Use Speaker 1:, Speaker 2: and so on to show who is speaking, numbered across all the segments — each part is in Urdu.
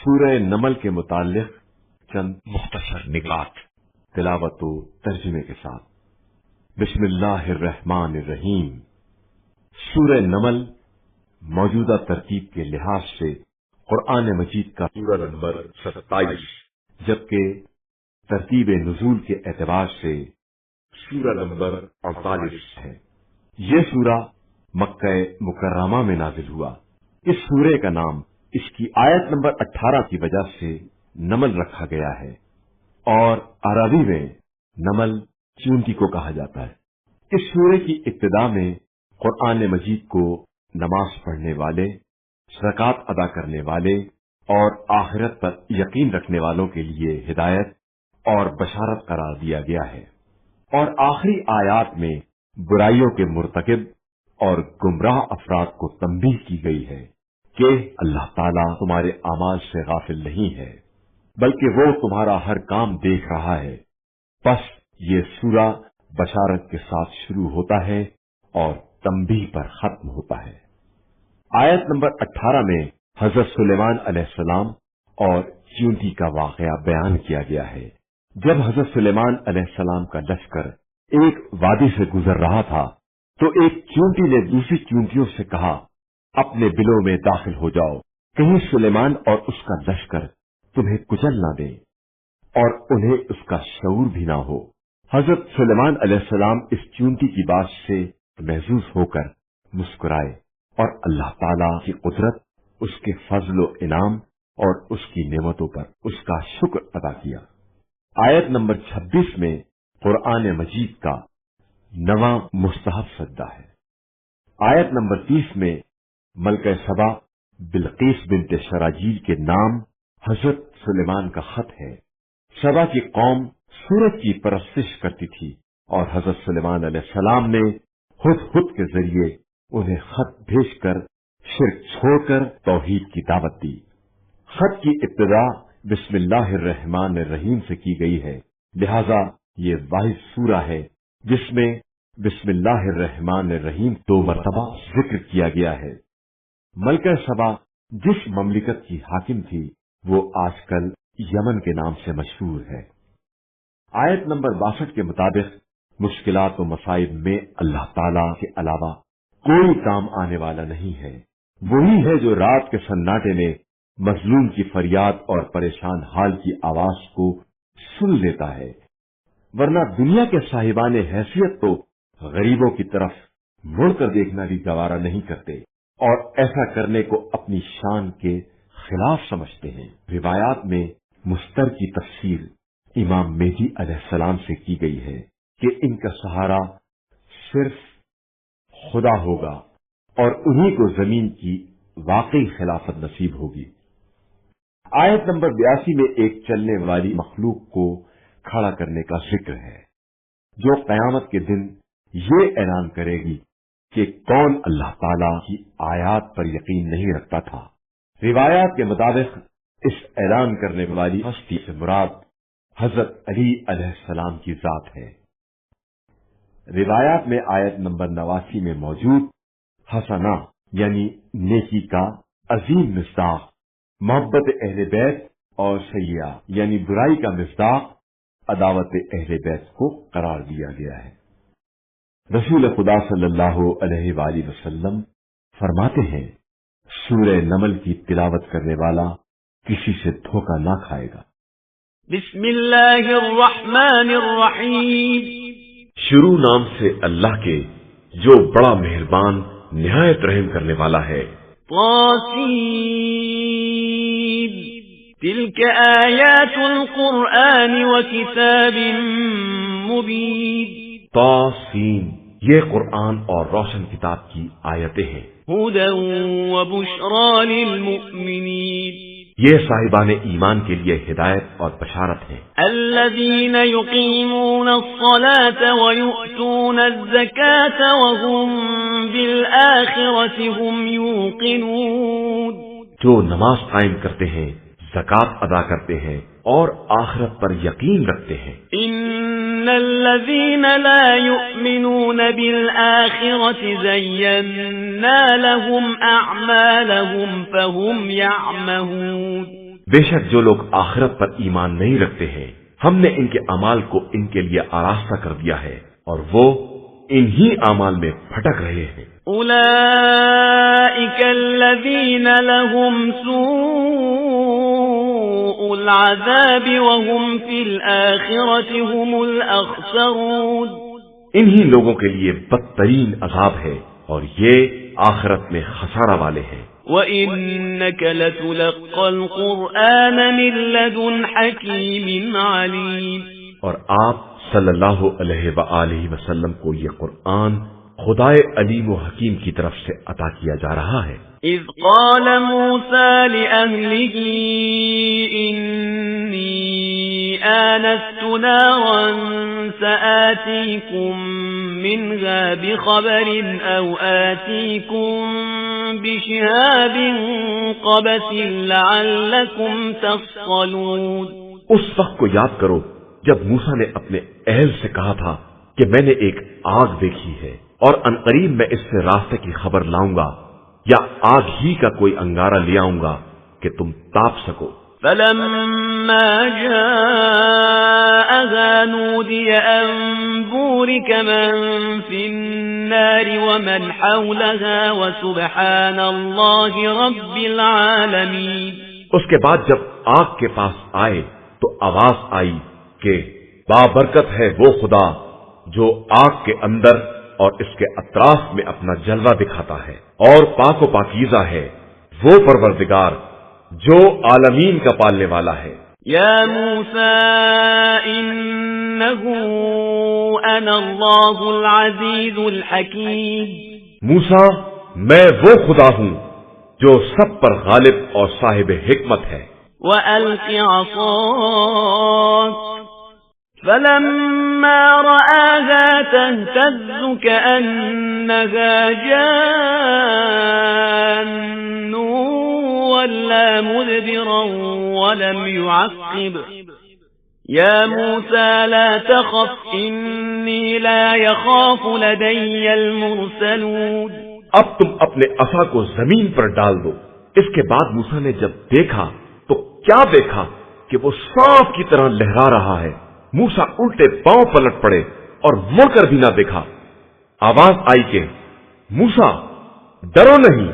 Speaker 1: سورہ نمل کے متعلق چند مختصر نکات تلاوت و ترجمے کے ساتھ۔ بسم اللہ الرحمن الرحیم۔ سورہ نمل موجودہ ترتیب کے لحاظ سے قرآن مجید کا سورہ نمبر 27، جبکہ ترتیب نزول کے اعتبار سے سورہ نمبر 48 ہے۔ یہ سورہ مکہ مکرمہ میں نازل ہوا۔ اس سورے کا نام اس کی آیت نمبر 18 کی وجہ سے نمل رکھا گیا ہے، اور عربی میں نمل چونٹی کو کہا جاتا ہے۔ اس سورے کی ابتدا میں قرآن مجید کو نماز پڑھنے والے، زکوٰۃ ادا کرنے والے اور آخرت پر یقین رکھنے والوں کے لیے ہدایت اور بشارت قرار دیا گیا ہے، اور آخری آیات میں برائیوں کے مرتکب اور گمراہ افراد کو تنبیہ کی گئی ہے کہ اللہ تعالیٰ تمہارے اعمال سے غافل نہیں ہے، بلکہ وہ تمہارا ہر کام دیکھ رہا ہے۔ بس یہ سورہ بشارت کے ساتھ شروع ہوتا ہے اور تنبیہ پر ختم ہوتا ہے۔ آیت نمبر 18 میں حضرت سلیمان علیہ السلام اور چیونٹی کا واقعہ بیان کیا گیا ہے۔ جب حضرت سلیمان علیہ السلام کا لشکر ایک وادی سے گزر رہا تھا تو ایک چیونٹی نے دوسری چیونٹیوں سے کہا، اپنے بلوں میں داخل ہو جاؤ، کہیں سلیمان اور اس کا لشکر تمہیں کچل نہ دے اور انہیں اس کا شعور بھی نہ ہو۔ حضرت سلیمان علیہ السلام اس چیونٹی کی بات سے محظوظ ہو کر مسکرائے اور اللہ تعالی کی قدرت، اس کے فضل و انعام اور اس کی نعمتوں پر اس کا شکر ادا کیا۔ آیت نمبر 26 میں قرآن مجید کا 9واں مستحب سجدہ ہے۔ آیت نمبر 30 میں ملکہ سبا بلقیس بنت شراجیل کے نام حضرت سلیمان کا خط ہے۔ سبا کی قوم سورج کی پرستش کرتی تھی اور حضرت سلیمان علیہ السلام نے ہدہد کے ذریعے انہیں خط بھیج کر شرک چھوڑ کر توحید کی دعوت دی۔ خط کی ابتدا بسم اللہ الرحمن الرحیم سے کی گئی ہے، لہذا یہ واحد سورہ ہے جس میں بسم اللہ الرحمن الرحیم 2 مرتبہ ذکر کیا گیا ہے۔ ملکہ سبا جس مملکت کی حاکم تھی وہ آج کل یمن کے نام سے مشہور ہے۔ آیت نمبر 62 کے مطابق مشکلات و مصائب میں اللہ تعالی کے علاوہ کوئی کام آنے والا نہیں ہے۔ وہی ہے جو رات کے سناٹے میں مظلوم کی فریاد اور پریشان حال کی آواز کو سن لیتا ہے، ورنہ دنیا کے صاحبان حیثیت تو غریبوں کی طرف مڑ کر دیکھنا بھی گوارا نہیں کرتے اور ایسا کرنے کو اپنی شان کے خلاف سمجھتے ہیں۔ روایات میں مستر کی تفسیر امام مہدی علیہ السلام سے کی گئی ہے کہ ان کا سہارا صرف خدا ہوگا اور انہی کو زمین کی واقعی خلافت نصیب ہوگی۔ آیت نمبر 82 میں ایک چلنے والی مخلوق کو کھڑا کرنے کا ذکر ہے جو قیامت کے دن یہ اعلان کرے گی کہ کون اللہ تعالی کی آیات پر یقین نہیں رکھتا تھا۔ روایات کے مطابق اس اعلان کرنے والی ہستی سے مراد حضرت علی علیہ السلام کی ذات ہے۔ روایات میں آیت نمبر 89 میں موجود حسنہ یعنی نیکی کا عظیم مصداق، محبت اہل بیت اور سیئہ یعنی برائی کا مصداق عداوت اہل بیت کو قرار دیا گیا ہے۔ رسول خدا صلی اللہ علیہ وآلہ وسلم فرماتے ہیں، سورہ نمل کی تلاوت کرنے والا کسی سے دھوکہ نہ کھائے گا۔
Speaker 2: بسم اللہ الرحمن الرحیم۔
Speaker 1: شروع نام سے اللہ کے جو بڑا مہربان نہایت رحم کرنے والا ہے۔
Speaker 2: طاسین تلک آیات القرآن وکتاب مبین۔
Speaker 1: طاسین یہ قرآن اور روشن کتاب کی آیتیں ہیں۔
Speaker 2: ہدی وبشری للمؤمنین
Speaker 1: یہ صاحبان ایمان کے لیے ہدایت اور بشارت ہے۔
Speaker 2: الذین یقیمون الصلاة ویؤتون الزکاة وهم بالآخرة هم یوقنون
Speaker 1: جو نماز قائم کرتے ہیں، زکوٰۃ ادا کرتے ہیں اور آخرت پر یقین رکھتے ہیں۔
Speaker 2: ان الذین لا یؤمنون بالآخرة زینا لهم اعمالهم فهم یعمہون
Speaker 1: بے شک جو لوگ آخرت پر ایمان نہیں رکھتے ہیں ہم نے ان کے اعمال کو ان کے لیے آراستہ کر دیا ہے اور وہ انہی اعمال میں بھٹک رہے ہیں۔
Speaker 2: اولئک الذین لهم سوء العذاب وهم فی الآخرة هم الاخسرون،
Speaker 1: انہی لوگوں کے لیے بدترین عذاب ہے اور یہ آخرت میں خسارہ والے ہیں۔
Speaker 2: وَإِنَّكَ لَتُلَقَّى الْقُرْآنَ مِن لَّدُنْ حَكِيمٍ عَلِيمٍ،
Speaker 1: اور آپ صلی اللہ علیہ وآلہ وسلم کو یہ قرآن خدائے علیم و حکیم کی طرف سے عطا کیا جا رہا ہے۔
Speaker 2: اذ قال موسى لأهله إني آنست نارا سآتيكم منها بخبر أو آتيكم بشهاب قبس لعلكم تصطلون۔
Speaker 1: اس وقت کو یاد کرو جب موسیٰ نے اپنے اہل سے کہا تھا کہ میں نے ایک آگ دیکھی ہے اور عنقریب میں اس سے راستے کی خبر لاؤں گا یا آگ ہی کا کوئی انگارہ لے آؤں گا کہ تم تاپ سکو۔
Speaker 2: فلما جاءها نودي أن بورك من في النار ومن حولها وسبحان الله رب العالمين۔
Speaker 1: اس کے بعد جب آگ کے پاس آئے تو آواز آئی کہ بابرکت ہے وہ خدا جو آگ کے اندر اور اس کے اطراف میں اپنا جلوہ دکھاتا ہے، اور پاک و پاکیزہ ہے وہ پروردگار جو عالمین کا پالنے والا ہے۔
Speaker 2: یا موسیٰ انہو انا اللہ العزیز الحکیم،
Speaker 1: موسیٰ میں وہ خدا ہوں جو سب پر غالب اور صاحب حکمت ہے۔
Speaker 2: وَأَلْقِ عَصَاكَ فَلَمَّا رَآهَا تَهْتَزُّ كَأَنَّهَا جَانٌّ وَلَّى مُدْبِرًا وَلَمْ يُعَقِّبْ يَا مُوسَى لَا تَخَفْ إِنِّي لَا يَخَافُ لَدَيَّ الْمُرْسَلُونَ۔
Speaker 1: اب تم اپنے عصا کو زمین پر ڈال دو۔ اس کے بعد موسیٰ نے جب دیکھا تو کیا دیکھا کہ وہ سانپ کی طرح لہرا رہا ہے۔ موسیٰ الٹے پاؤں پلٹ پڑے اور مڑ کر بھی نہ دیکھا۔ آواز آئی کہ موسیٰ ڈرو نہیں،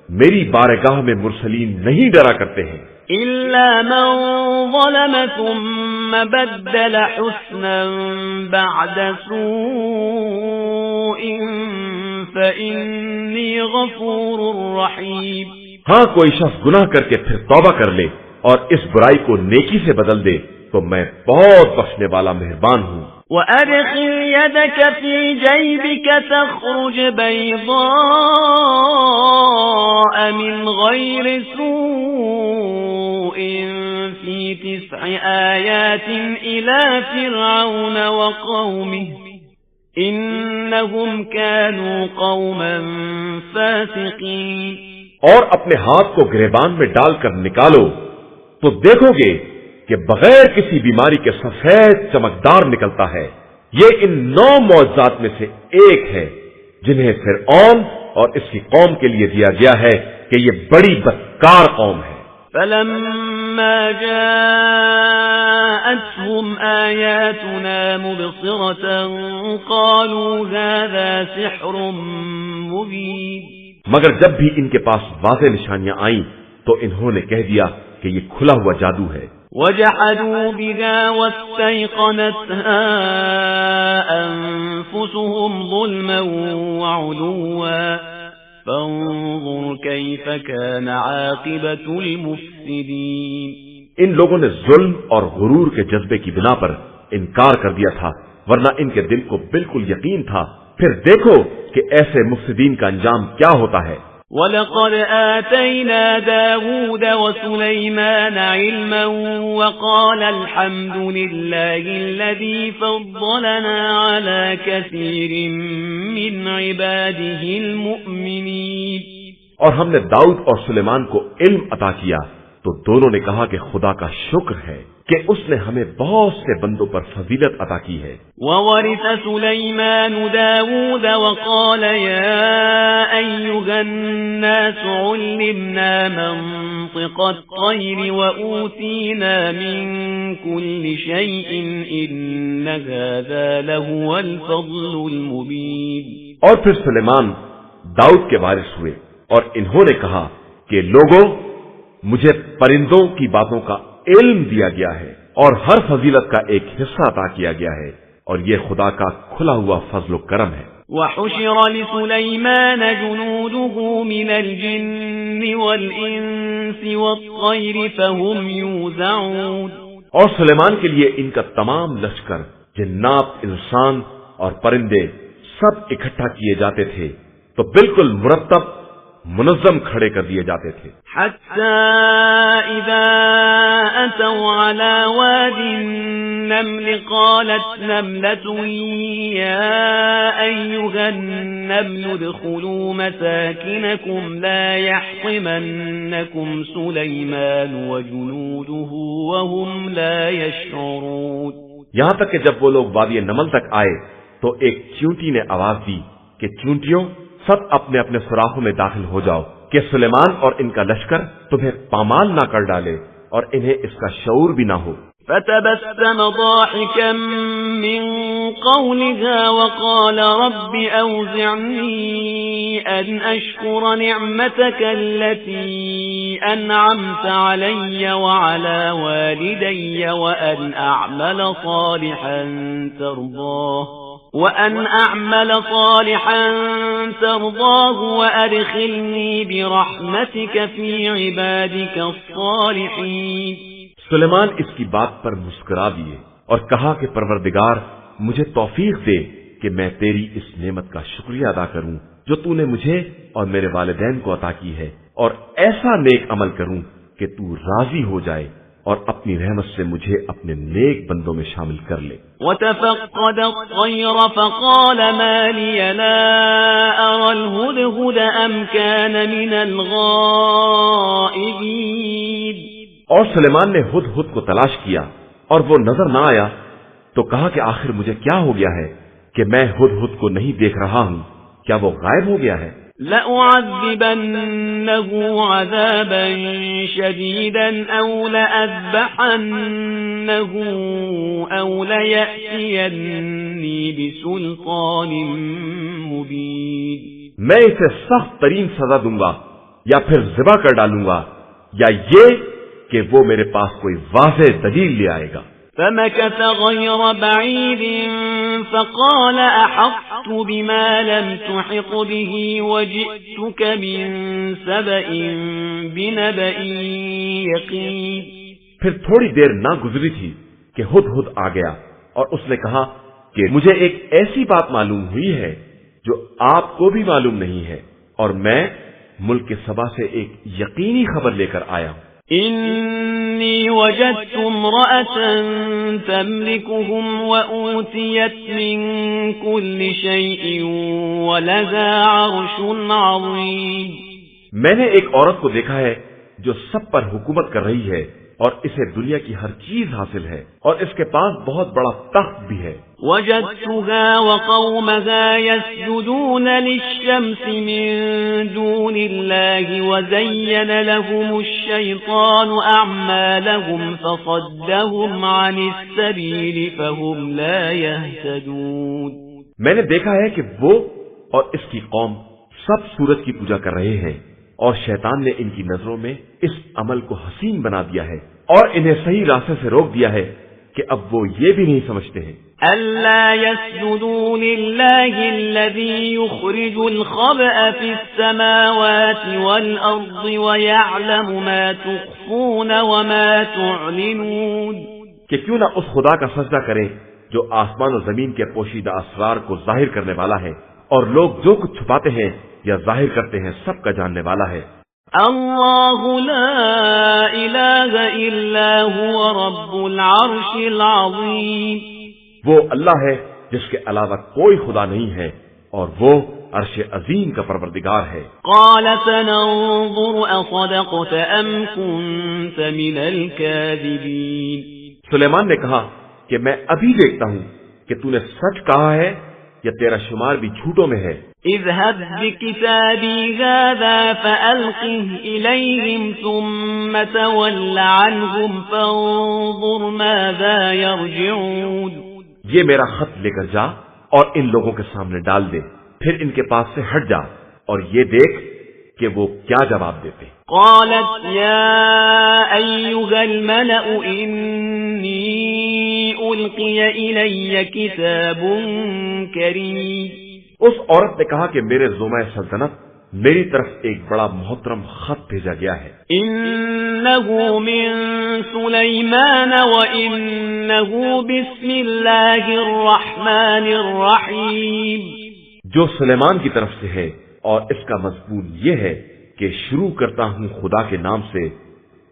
Speaker 1: میری بارگاہ میں مرسلین نہیں ڈرا کرتے ہیں۔
Speaker 2: إِلَّا مَن ظَلَمَ ثُمَّ بَدَّلَ حُسْنًا بَعْدَ سُوءٍ فَإِنِّي غَفُورٌ رَّحِيمٌ۔
Speaker 1: ہاں کوئی شخص گناہ کر کے پھر توبہ کر لے اور اس برائی کو نیکی سے بدل دے تو میں بہت بخشنے والا مہربان ہوں۔
Speaker 2: وَأَدْخِلْ يَدَكَ فِي جَيْبِكَ تَخْرُجْ بَيْضَاءَ مِنْ غَيْرِ سُوءٍ فِي 9 آيَاتٍ إِلَى فِرْعَوْنَ وَقَوْمِهِ إِنَّهُمْ كَانُوا قَوْمًا فَاسِقِينَ۔
Speaker 1: اور اپنے ہاتھ کو گریبان میں ڈال کر نکالو تو دیکھو گے کہ بغیر کسی بیماری کے سفید چمکدار نکلتا ہے۔ یہ ان 9 معجزات میں سے ایک ہے جنہیں فرعون اور اس کی قوم کے لیے دیا گیا ہے کہ یہ بڑی بدکار قوم ہے۔
Speaker 2: فَلَمَّا جَاءَتْهُمْ آيَاتُنَا مُبْصِرَةً قَالُوا هَذَا سِحْرٌ مُبِينٌ۔
Speaker 1: مگر جب بھی ان کے پاس واضح نشانیاں آئیں تو انہوں نے کہہ دیا کہ یہ کھلا ہوا جادو ہے۔
Speaker 2: وَجَحَدُوا بِهَا وَاسْتَيْقَنَتْهَا أَنفُسُهُمْ ظُلْمًا وَعُلُوًّا فَانظُرْ كَيْفَ كَانَ عَاقِبَةُ الْمُفْسِدِينَ۔
Speaker 1: ان لوگوں نے ظلم اور غرور کے جذبے کی بنا پر انکار کر دیا تھا، ورنہ ان کے دل کو بالکل یقین تھا۔ پھر دیکھو کہ ایسے مفسدین کا انجام کیا ہوتا ہے۔
Speaker 2: وَلَقَدْ آتَيْنَا دَاوُودَ وَسُلَيْمَانَ عِلْمًا وَقَالَ الْحَمْدُ لِلَّهِ الَّذِي فَضَّلَنَا عَلَى كَثِيرٍ مِّنْ عِبَادِهِ الْمُؤْمِنِينَ۔
Speaker 1: اور ہم نے داؤد اور سلیمان کو علم عطا کیا تو دونوں نے کہا کہ خدا کا شکر ہے کہ اس نے ہمیں بہت سے بندوں پر فضیلت عطا کی ہے۔
Speaker 2: وَوَرِثَ سُلَيْمَانُ دَاوُودَ وَقَالَ يَا أَيُّهَا النَّاسُ عُلِّمْنَا مَنطِقَ منطق الطير وأوتينا من كل شيء إن هذا لهو الفضل المبين.
Speaker 1: اور پھر سلیمان داؤد کے وارث ہوئے اور انہوں نے کہا کہ لوگوں، مجھے پرندوں کی باتوں کا علم دیا گیا ہے اور ہر فضیلت کا ایک حصہ عطا کیا گیا ہے، اور یہ خدا کا کھلا ہوا فضل و کرم ہے.
Speaker 2: وحشر لسليمان جنوده من الجن والإنس والطير فهم يوزعون.
Speaker 1: اور سلیمان کے لیے ان کا تمام لشکر، جنات، انسان اور پرندے سب اکٹھا کیے جاتے تھے تو بالکل مرتب منظم کھڑے کر دیے جاتے تھے.
Speaker 2: حتى إذا أتوا على واد النمل قالت نملة يا أيها النمل ادخلوا مساكنكم لا يحطمنكم سليمان وجنوده وهم لا يشعرون.
Speaker 1: یہاں تک کہ جب وہ لوگ وادی نمل تک آئے تو ایک چیونٹی نے آواز دی کہ چیونٹیوں، سب اپنے اپنے سوراخوں میں داخل ہو جاؤ کہ سلیمان اور ان کا لشکر تمہیں پامال نہ کر ڈالے اور انہیں اس کا شعور بھی نہ ہو.
Speaker 2: فتبسم ضاحكا من قولها وقال رب أوزعني أن أشكر نعمتك التي أنعمت علي وعلى والدي وأن أعمل صالحا ترضاه وأدخلني برحمتك في عبادك الصالحين.
Speaker 1: سلیمان اس کی بات پر مسکرا دیے اور کہا کہ پروردگار، مجھے توفیق دے کہ میں تیری اس نعمت کا شکریہ ادا کروں جو تو نے مجھے اور میرے والدین کو عطا کی ہے، اور ایسا نیک عمل کروں کہ تو راضی ہو جائے اور اپنی رحمت سے مجھے اپنے نیک بندوں میں شامل کر لے.
Speaker 2: وتفقد الطير فقال ما لي لا أرى الهدهد أم كان من الغائبين.
Speaker 1: اور سلیمان نے ہدہد کو تلاش کیا اور وہ نظر نہ آیا تو کہا کہ آخر مجھے کیا ہو گیا ہے کہ میں ہدہد کو نہیں دیکھ رہا ہوں، کیا وہ غائب ہو گیا ہے؟
Speaker 2: لأعذبنه عذابا شديدا أو لأذبحنه أو ليأتيني بسلطان مبين.
Speaker 1: میں اسے سخت ترین سزا دوں گا یا پھر ذبح کر ڈالوں گا، یا یہ کہ وہ میرے پاس کوئی واضح دلیل لے آئے گا.
Speaker 2: فمكث غير بعيد فقال أحطت بما لم تحط به وجئتك من سبأ بنبأ يقين.
Speaker 1: پھر تھوڑی دیر نہ گزری تھی کہ ہدہد آ گیا اور اس نے کہا کہ مجھے ایک ایسی بات معلوم ہوئی ہے جو آپ کو بھی معلوم نہیں ہے، اور میں ملک کے سبا سے ایک یقینی خبر لے کر آیا ہوں.
Speaker 2: إني وجدت امرأة تملكهم وأوتيت من كل شيء ولها عرش عظيم.
Speaker 1: میں نے ایک عورت کو دیکھا ہے جو سب پر حکومت کر رہی ہے اور اسے دنیا کی ہر چیز حاصل ہے، اور اس کے پاس بہت بڑا تخت بھی ہے.
Speaker 2: وجدتها وقومها يسجدون للشمس من دون الله وزين لهم الشيطان أعمالهم فصدهم عن السبيل فهم لا يهتدون.
Speaker 1: میں نے دیکھا ہے کہ وہ اور اس کی قوم سب سورج کی پوجا کر رہے ہیں، اور شیطان نے ان کی نظروں میں اس عمل کو حسین بنا دیا ہے اور انہیں صحیح راستے سے روک دیا ہے کہ اب وہ یہ بھی نہیں سمجھتے ہیں.
Speaker 2: ألا يسجدوا لله الذي يخرج الخبأ في السماوات والأرض ويعلم ما تخفون وما تعلنون.
Speaker 1: کہ کیوں نہ اس خدا کا سجدہ کریں جو آسمان و زمین کے پوشیدہ اسرار کو ظاہر کرنے والا ہے، اور لوگ جو کچھ چھپاتے ہیں یا ظاہر کرتے ہیں سب کا جاننے والا ہے.
Speaker 2: اللہ لا الہ الا هو رب العرش العظیم.
Speaker 1: وہ اللہ ہے جس کے علاوہ کوئی خدا نہیں ہے، اور وہ عرش عظیم کا پروردگار ہے.
Speaker 2: قال سننظر اصدقت ام كنت من الكاذبین.
Speaker 1: سلیمان نے کہا کہ میں ابھی دیکھتا ہوں کہ تو نے سچ کہا ہے یا تیرا شمار بھی جھوٹوں میں ہے.
Speaker 2: اذهب بكتابي هذا فألقه إليهم ثم تول عنهم فانظر ماذا يرجعون.
Speaker 1: یہ میرا خط لے کر جا اور ان لوگوں کے سامنے ڈال دے، پھر ان کے پاس سے ہٹ جا اور یہ دیکھ کہ وہ کیا جواب دیتے.
Speaker 2: قالت يا أيها الملأ إني ألقي إلي كتاب كريم.
Speaker 1: اس عورت نے کہا کہ میرے زومہ سلطنت میری طرف ایک بڑا محترم خط بھیجا گیا ہے.
Speaker 2: انه من سلیمان وانه بسم اللہ الرحمن الرحیم.
Speaker 1: جو سلیمان کی طرف سے ہے اور اس کا مضمون یہ ہے کہ شروع کرتا ہوں خدا کے نام سے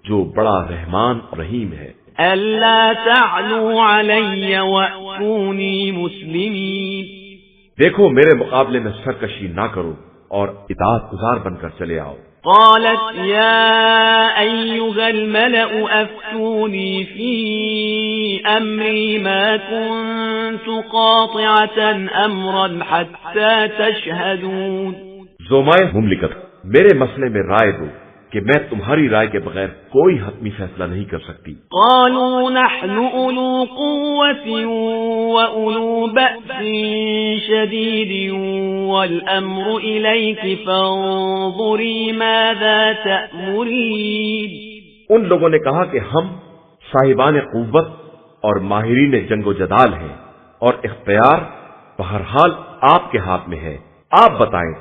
Speaker 1: جو بڑا رحمان اور رحیم ہے.
Speaker 2: الا تعلوا علی واتونی مسلمین.
Speaker 1: دیکھو میرے مقابلے میں سرکشی نہ کرو اور اطاعت گزار بن کر چلے آؤ.
Speaker 2: قالت يا أيها الملأ أفتوني في أمري ما كنت قاطعة أمرا حتى تشهدون.
Speaker 1: زومائے مملکت میرے مسئلے میں رائے دو کہ میں تمہاری رائے کے بغیر کوئی حتمی فیصلہ نہیں کر سکتی.
Speaker 2: قالوا نحن أولو قوة وأولو بأس شديد والأمر إليك فانظري ماذا تأمرين.
Speaker 1: ان لوگوں نے کہا کہ ہم صاحبان قوت اور ماہرین جنگ و جدال ہیں اور اختیار بہرحال آپ کے ہاتھ میں ہے، آپ بتائیں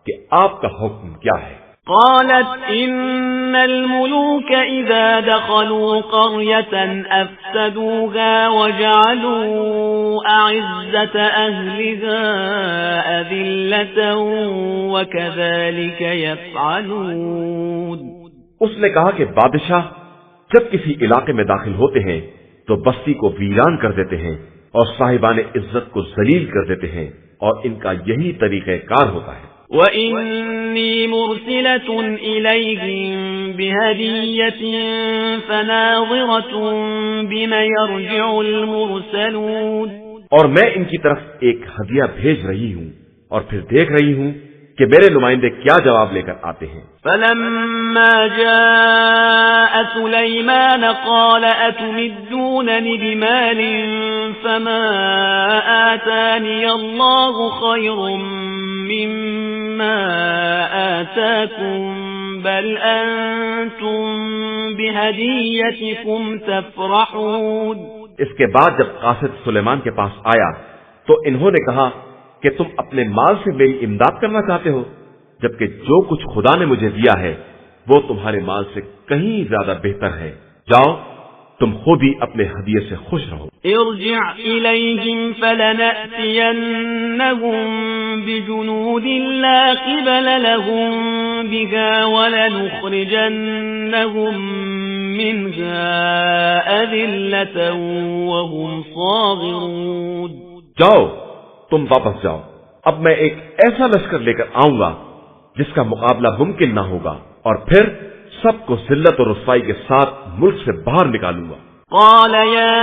Speaker 1: کہ آپ کا حکم کیا ہے.
Speaker 2: قالت إن الملوك إذا دخلوا قرية أفسدوها وجعلوا أعزة أهلها أذلة وكذلك يفعلون.
Speaker 1: اس نے کہا کہ بادشاہ جب کسی علاقے میں داخل ہوتے ہیں تو بستی کو ویران کر دیتے ہیں اور صاحبان عزت کو ذلیل کر دیتے ہیں اور ان کا یہی طریقہ کار ہوتا ہے.
Speaker 2: وَإِنِّي مُرْسِلَةٌ إِلَيْهِمْ بِهَدِيَّةٍ فَنَاظِرَةٌ بِمَ يَرْجِعُ الْمُرْسَلُونَ.
Speaker 1: اور میں ان کی طرف ایک ہدیہ بھیج رہی ہوں اور پھر دیکھ رہی ہوں کہ میرے نمائندے کیا جواب لے کر آتے ہیں.
Speaker 2: فَلَمَّا جَاءَ سُلَيْمَانَ قَالَ أَتُمِدُّونَنِ بِمَالٍ فَمَا آتَانِيَ اللَّهُ خَيْرٌ مِّمَّا آتَاكُمْ بَلْ أَنْتُمْ بِهَدِيَّتِكُمْ تَفْرَحُونَ.
Speaker 1: اس کے بعد جب قاصد سلیمان کے پاس آیا تو انہوں نے کہا کہ تم اپنے مال سے میری امداد کرنا چاہتے ہو جبکہ جو کچھ خدا نے مجھے دیا ہے وہ تمہارے مال سے کہیں زیادہ بہتر ہے. جاؤ تم خود ہی اپنے ہدیے سے خوش رہو.
Speaker 2: ارجع إليهم فلنأتينهم بجنود لا قبل لهم بها ولنخرجنهم منها أذلة وهم صاغرون.
Speaker 1: جاؤ تم واپس جاؤ، اب میں ایک ایسا لشکر لے کر آؤں گا جس کا مقابلہ ممکن نہ ہوگا اور پھر سب کو ذلت اور رسوائی کے ساتھ ملک سے باہر نکالوں گا.
Speaker 2: قال يا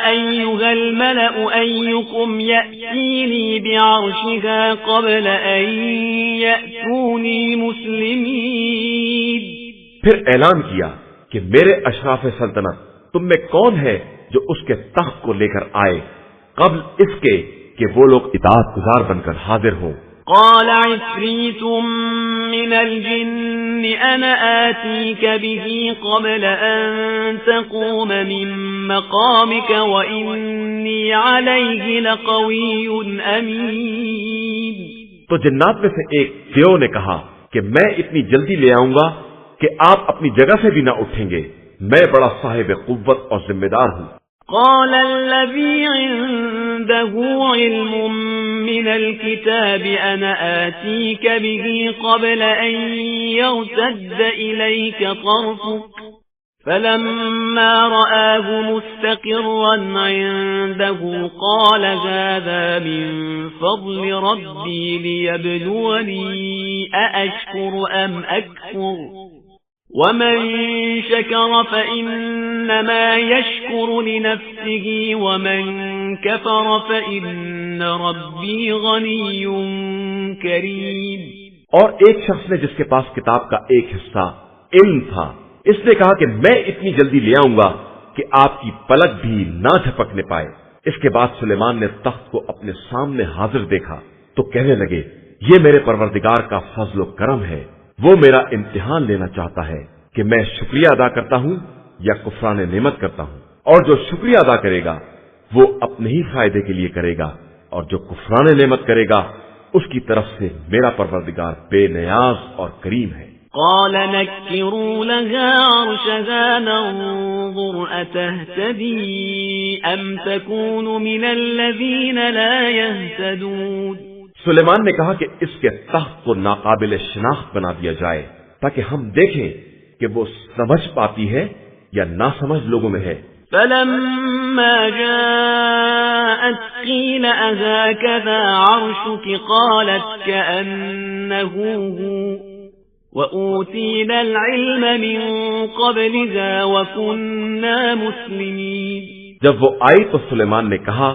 Speaker 2: أيها الملأ أيكم يأتيني بعرشها قبل أن يأتوني مسلمين.
Speaker 1: پھر اعلان کیا کہ میرے اشراف سلطنت تم میں کون ہے جو اس کے تخت کو لے کر آئے قبل اس کے کہ وہ لوگ اطاعت گزار بن کر حاضر ہوں.
Speaker 2: قال عفريت من الجن أنا آتيك به قبل أن تقوم من مقامك وإني عليه لقوي أمين.
Speaker 1: تو جنات میں سے ایک دیو نے کہا کہ میں اتنی جلدی لے آؤں گا کہ آپ اپنی جگہ سے بھی نہ اٹھیں گے، میں بڑا صاحب قوت اور ذمہ دار ہوں.
Speaker 2: قال الذي عنده علم من الكتاب أنا آتيك به قبل أن يرتد إليك طرفك فلما رآه مستقرا عنده قال هذا من فضل ربي ليبلوني أأشكر أم أكفر ومن شكر فإنما يشكر لنفسه ومن كفر فإن ربي غني كريم.
Speaker 1: اور ایک شخص نے جس کے پاس کتاب کا ایک حصہ علم تھا، اس نے کہا کہ میں اتنی جلدی لے آؤں گا کہ آپ کی پلک بھی نہ جھپکنے پائے. اس کے بعد سلیمان نے تخت کو اپنے سامنے حاضر دیکھا تو کہنے لگے، یہ میرے پروردگار کا فضل و کرم ہے، وہ میرا امتحان لینا چاہتا ہے کہ میں شکریہ ادا کرتا ہوں یا کفران نعمت کرتا ہوں. اور جو شکریہ ادا کرے گا وہ اپنے ہی فائدے کے لیے کرے گا، اور جو کفران نعمت کرے گا اس کی طرف سے میرا پروردگار بے نیاز اور کریم ہے.
Speaker 2: قال نكروا لها عرشها ننظر أتهتدي أم تكون من الذين لا يهتدون.
Speaker 1: سلیمان نے کہا کہ اس کے تخت کو ناقابل شناخت بنا دیا جائے تاکہ ہم دیکھیں کہ وہ سمجھ پاتی ہے یا ناسمجھ لوگوں میں ہے.
Speaker 2: فلما جاءت قيل أهكذا عرشك قالت كأنه هو وأوتينا العلم من قبلها وكنا مسلمين.
Speaker 1: جب وہ آئی تو سلیمان نے کہا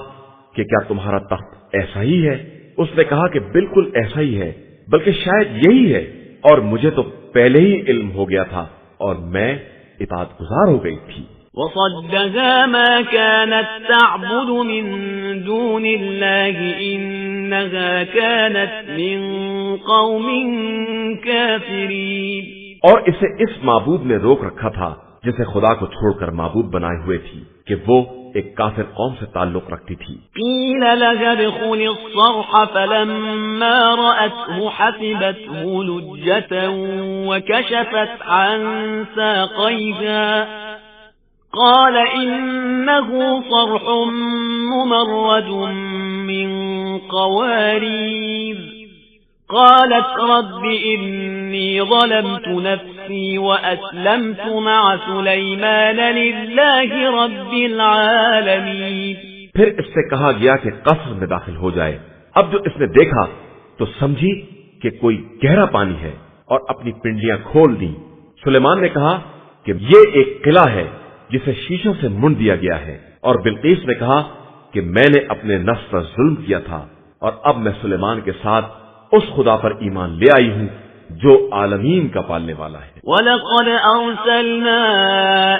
Speaker 1: کہ کیا تمہارا تخت ایسا ہی ہے؟ اس نے کہا کہ بالکل ایسا ہی ہے، بلکہ شاید یہی ہے، اور مجھے تو پہلے ہی علم ہو گیا تھا اور میں اطاعت گزار ہو گئی تھی.
Speaker 2: وصدها ما كانت تعبد من دون الله إنها كانت من قوم كافرين.
Speaker 1: اور اسے اس معبود نے روک رکھا تھا جسے خدا کو چھوڑ کر معبود بنائے ہوئے تھی کہ وہ ایک کافر قوم سے تعلق رکھتی تھی.
Speaker 2: قيل لها ادخل الصرح فلما رأته حسبته لجة وكشفت عن ساقيها قال إنه صرح ممرد من قوارير قالت رب إني ظلمت نفسي وأسلمت مع سليمان لله رب العالمين.
Speaker 1: پھر اس سے کہا گیا کہ قصر میں داخل ہو جائے. اب جو اس نے دیکھا تو سمجھی کہ کوئی گہرا پانی ہے اور اپنی پنڈلیاں کھول دیں. سلیمان نے کہا کہ یہ ایک قلعہ ہے جسے شیشوں سے منڈ دیا گیا ہے، اور بلقیس نے کہا کہ میں نے اپنے نفس پر ظلم کیا تھا اور اب میں سلیمان کے ساتھ اس خدا پر ایمان لے آئی ہوں جو عالمین کا پالنے والا ہے.
Speaker 2: وَلَقَدْ أَرْسَلْنَا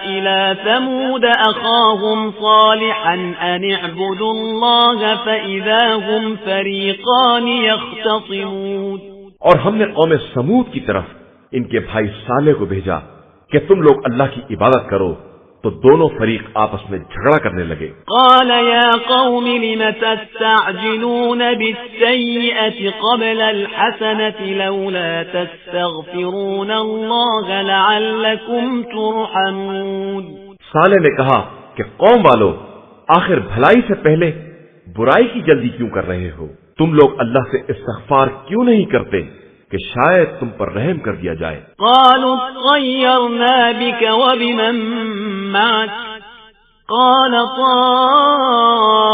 Speaker 2: إِلَى ثَمُودَ أَخَاهُمْ صَالِحًا أَنِ اعْبُدُوا اللَّهَ فَإِذَا هُمْ فَرِيقَانِ يَخْتَصِمُونَ.
Speaker 1: اور ہم نے قوم سمود کی طرف ان کے بھائی صالح کو بھیجا کہ تم لوگ اللہ کی عبادت کرو، تو دونوں فریق آپس میں جھگڑا کرنے لگے.
Speaker 2: قال يا قوم لم تستعجلون بالسيئة قبل الحسنة لولا تستغفرون الله لعلكم ترحمون.
Speaker 1: صالح نے کہا کہ قوم والو، آخر بھلائی سے پہلے برائی کی جلدی کیوں کر رہے ہو؟ تم لوگ اللہ سے استغفار کیوں نہیں کرتے کہ شاید تم پر رحم کر دیا جائے.
Speaker 2: قالوا طيرنا بك وبمن معك قال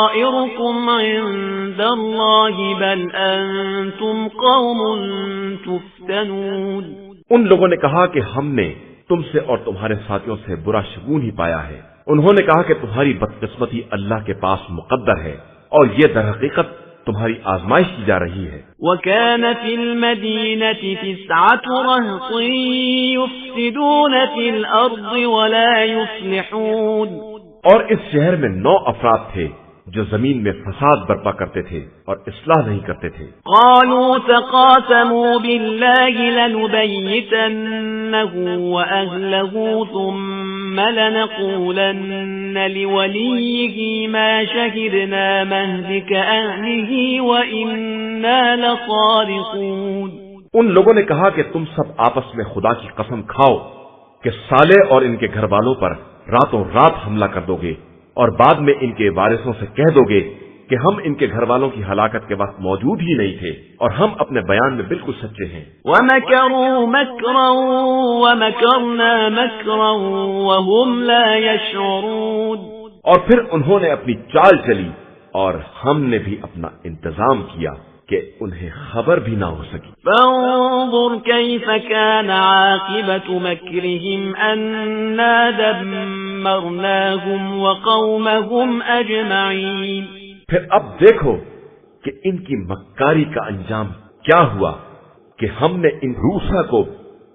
Speaker 2: طائركم عند الله بل أنتم قوم تفتنون.
Speaker 1: ان لوگوں نے کہا کہ ہم نے تم سے اور تمہارے ساتھیوں سے برا شگون ہی پایا ہے. انہوں نے کہا کہ تمہاری بدقسمتی اللہ کے پاس مقدر ہے اور یہ در حقیقت تمہاری آزمائش کی جا رہی ہے.
Speaker 2: وَكَانَ فِي الْمَدِينَةِ 9 رَهْطٍ يُفْسِدُونَ فِي الْأَرْضِ وَلَا يُصْلِحُونَ.
Speaker 1: اور اس شہر میں 9 افراد تھے جو زمین میں فساد برپا کرتے تھے اور اصلاح نہیں کرتے تھے.
Speaker 2: قالوا تقاسموا بالله لنبيتنه وأهله ثم لنقولن لوليه ما شهدنا مهلك أهله وإنا لصادقون.
Speaker 1: ان لوگوں نے کہا کہ تم سب آپس میں خدا کی قسم کھاؤ کہ صالح اور ان کے گھر والوں پر راتوں رات حملہ کر دو گے اور بعد میں ان کے وارثوں سے کہہ دو گے کہ ہم ان کے گھر والوں کی ہلاکت کے وقت موجود ہی نہیں تھے اور ہم اپنے بیان میں بالکل سچے ہیں.
Speaker 2: وَمَكَرُوا مَكْرًا وَمَكَرْنَا مَكْرًا وَهُمْ لَا يَشْعُرُونَ.
Speaker 1: اور پھر انہوں نے اپنی چال چلی اور ہم نے بھی اپنا انتظام کیا کہ انہیں خبر بھی نہ ہو سکی۔
Speaker 2: فانظر كيف كان عاقبة مكرهم أنا دمرناهم وقومهم أجمعين۔
Speaker 1: پھر اب دیکھو کہ ان کی مکاری کا انجام کیا ہوا کہ ہم نے ان روسا کو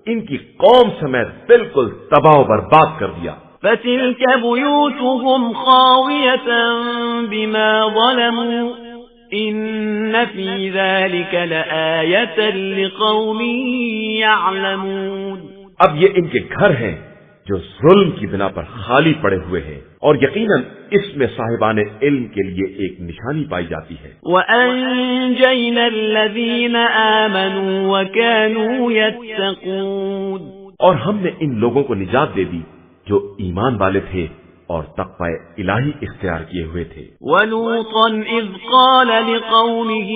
Speaker 1: ان کی قوم سمیت بالکل تباہ و برباد کر دیا۔
Speaker 2: فتلك بيوتهم خاوية بما ظلموا إن في ذلك لآية لقوم يعلمون۔
Speaker 1: اب یہ ان کے گھر ہیں جو ظلم کی بنا پر خالی پڑے ہوئے ہیں، اور یقیناً اس میں صاحبان علم کے لیے ایک نشانی پائی جاتی ہے۔
Speaker 2: وَأَنجَيْنَا الَّذِينَ آمَنُوا وَكَانُوا يَتَّقُونَ،
Speaker 1: اور ہم نے ان لوگوں کو نجات دے دی جو ایمان والے تھے اور تقوی الہی اختیار کیے ہوئے تھے۔
Speaker 2: وَلُوطًا إِذْ قَالَ لِقَوْمِهِ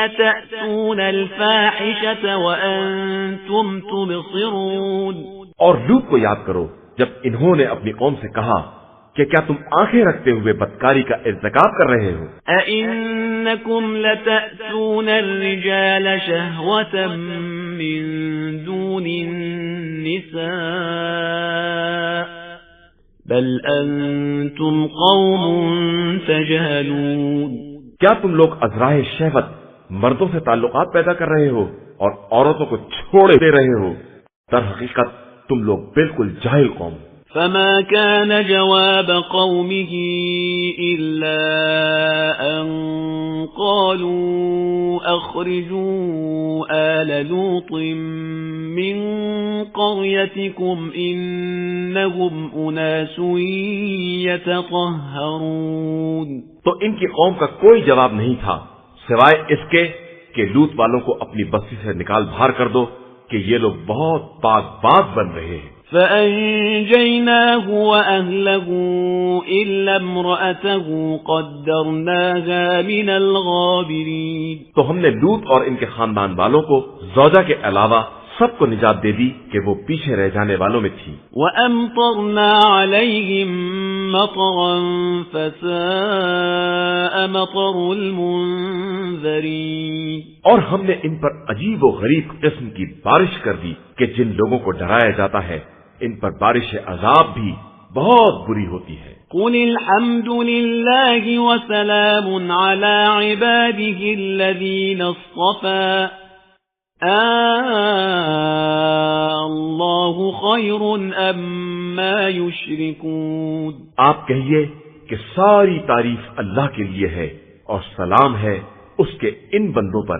Speaker 2: أَتَأْتُونَ الْفَاحِشَةَ وَأَنْتُمْ تُبْصِرُونَ،
Speaker 1: اور لوط کو یاد کرو جب انہوں نے اپنی قوم سے کہا کہ کیا تم آنکھیں رکھتے ہوئے بدکاری کا ارتکاب کر رہے ہو؟
Speaker 2: أَإِنَّكُمْ لَتَأْتُونَ الرِّجَالَ شَهْوَةً مِّن دُونِ النِّسَاءِ بَلْ أَنْتُمْ قَوْمٌ تَجْهَلُونَ،
Speaker 1: کیا تم لوگ ازرائے شہوت مردوں سے تعلقات پیدا کر رہے ہو اور عورتوں کو چھوڑے دے رہے ہو؟ در حقیقت تم لوگ بالکل جاہل قوم۔
Speaker 2: فما كان جواب قومه إلا أن قالوا أخرجوا آل لوط من قريتكم إنهم أناس يتطهرون۔
Speaker 1: تو ان کی قوم کا کوئی جواب نہیں تھا سوائے اس کے کہ لوط والوں کو اپنی بستی سے نکال باہر کر دو کہ یہ لوگ بہت پاک باز بن رہے ہیں۔
Speaker 2: فأنجيناه وأهله إلا امرأته قدرناها من الغابرين،
Speaker 1: تو ہم نے لوط اور ان کے خاندان والوں کو زوجہ کے علاوہ سب کو نجات دے دی کہ وہ پیچھے رہ جانے والوں میں تھی۔
Speaker 2: وَأَمْطَرْنَا عَلَيْهِمْ مَطَرًا فَسَاءَ مَطَرُ الْمُنذَرِينَ،
Speaker 1: اور ہم نے ان پر عجیب و غریب قسم کی بارش کر دی کہ جن لوگوں کو ڈرایا جاتا ہے ان پر بارش عذاب بھی بہت بری ہوتی ہے۔
Speaker 2: قُلِ الْحَمْدُ لِلَّهِ وَسَلَامٌ عَلَى عِبَادِهِ الَّذِينَ اصْطَفَى اللَّهُ خَيْرٌ أَمَّا يُشْرِكُونَ،
Speaker 1: آپ کہیے کہ ساری تعریف اللہ کے لیے ہے اور سلام ہے اس کے ان بندوں پر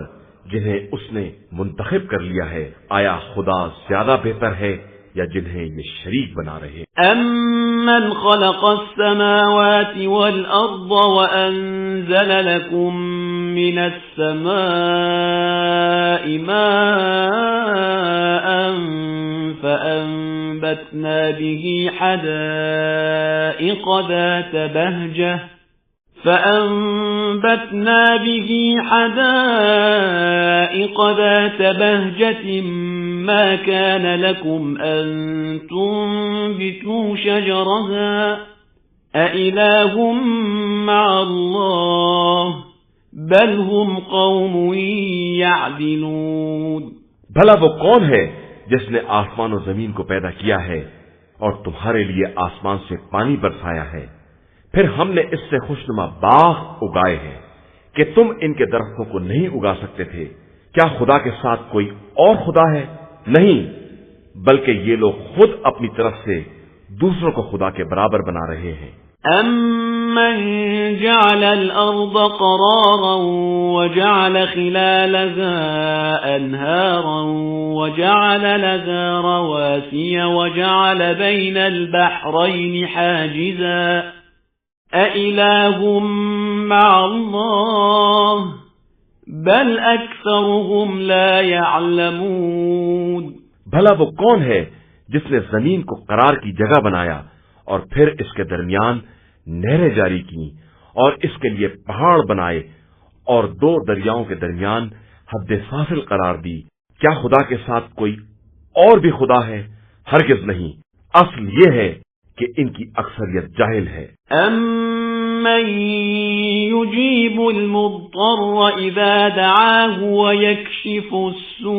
Speaker 1: جنہیں اس نے منتخب کر لیا ہے۔ آیا خدا زیادہ بہتر ہے یا جنہیں یہ شریک بنا رہے؟
Speaker 2: أَمَّنْ خَلَقَ السَّمَاوَاتِ وَالْأَرْضَ وَأَنزَلَ لَكُم مِّنَ السَّمَاءِ مَاءً فَأَنبَتْنَا بِهِ حَدَائِقَ ذات بهجة ما كان لكم أن تنبتوا شجرها أإله مع الله بل هم قوم يعدلون۔
Speaker 1: بھلا وہ کون ہے جس نے آسمان و زمین کو پیدا کیا ہے اور تمہارے لیے آسمان سے پانی برسایا ہے، پھر ہم نے اس سے خوشنما باغ اگائے ہیں کہ تم ان کے درختوں کو نہیں اگا سکتے تھے۔ کیا خدا کے ساتھ کوئی اور خدا ہے؟ نہیں، بلکہ یہ لوگ خود اپنی طرف سے دوسروں کو خدا کے برابر بنا رہے ہیں۔
Speaker 2: أَمَّنْ جَعَلَ الْأَرْضَ قَرَارًا وَجَعَلَ خِلَالَهَا أَنْهَارًا وَجَعَلَ لَهَا رَوَاسِيَ وَجَعَلَ بَيْنَ الْبَحْرَيْنِ حَاجِزًا أَإِلَٰهٌ مَّعَ اللَّهِ بَلْ أَكْثَرُهُمْ لَا يَعْلَمُونَ۔
Speaker 1: بھلا وہ کون ہے جس نے زمین کو قرار کی جگہ بنایا اور پھر اس کے درمیان نہریں جاری کی اور اس کے لیے پہاڑ بنائے اور دو دریاؤں کے درمیان حد فاصل قرار دی؟ کیا خدا کے ساتھ کوئی اور بھی خدا ہے؟ ہرگز نہیں، اصل یہ ہے کہ ان کی اکثریت جاہل ہے۔
Speaker 2: أَمَّن يُجِيبُ الْمُضْطَرَّ إِذَا دَعَاهُ وَيَكْشِفُ السُّوءَ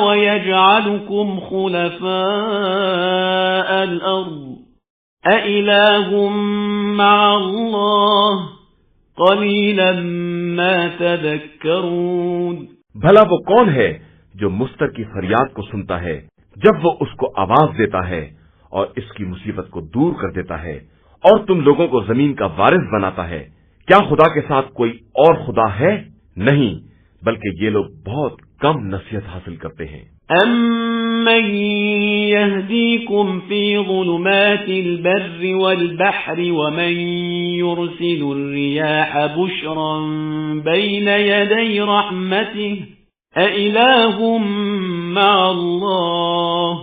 Speaker 2: وَيَجْعَلُكُمْ خُلَفَاءَ الْأَرْضِ أَإِلَٰهٌ مَّعَ اللَّهِ قَلِيلًا مَّا تَذَكَّرُونَ۔
Speaker 1: بھلا وہ کون ہے جو مستر کی فریاد کو سنتا ہے جب وہ اس کو آواز دیتا ہے اور اس کی مصیبت کو دور کر دیتا ہے اور تم لوگوں کو زمین کا وارث بناتا ہے؟ کیا خدا کے ساتھ کوئی اور خدا ہے؟ نہیں، بلکہ یہ لوگ بہت کم نصیحت حاصل کرتے ہیں۔
Speaker 2: أَمَّن يَهْدِيكُمْ فِي ظُلُمَاتِ الْبَرِّ وَالْبَحْرِ وَمَن يُرْسِلُ الرِّيَاحَ بُشْرًا بَيْنَ يَدَيْ رَحْمَتِهِ أَإِلَٰهٌ مَّعَ اللَّهِ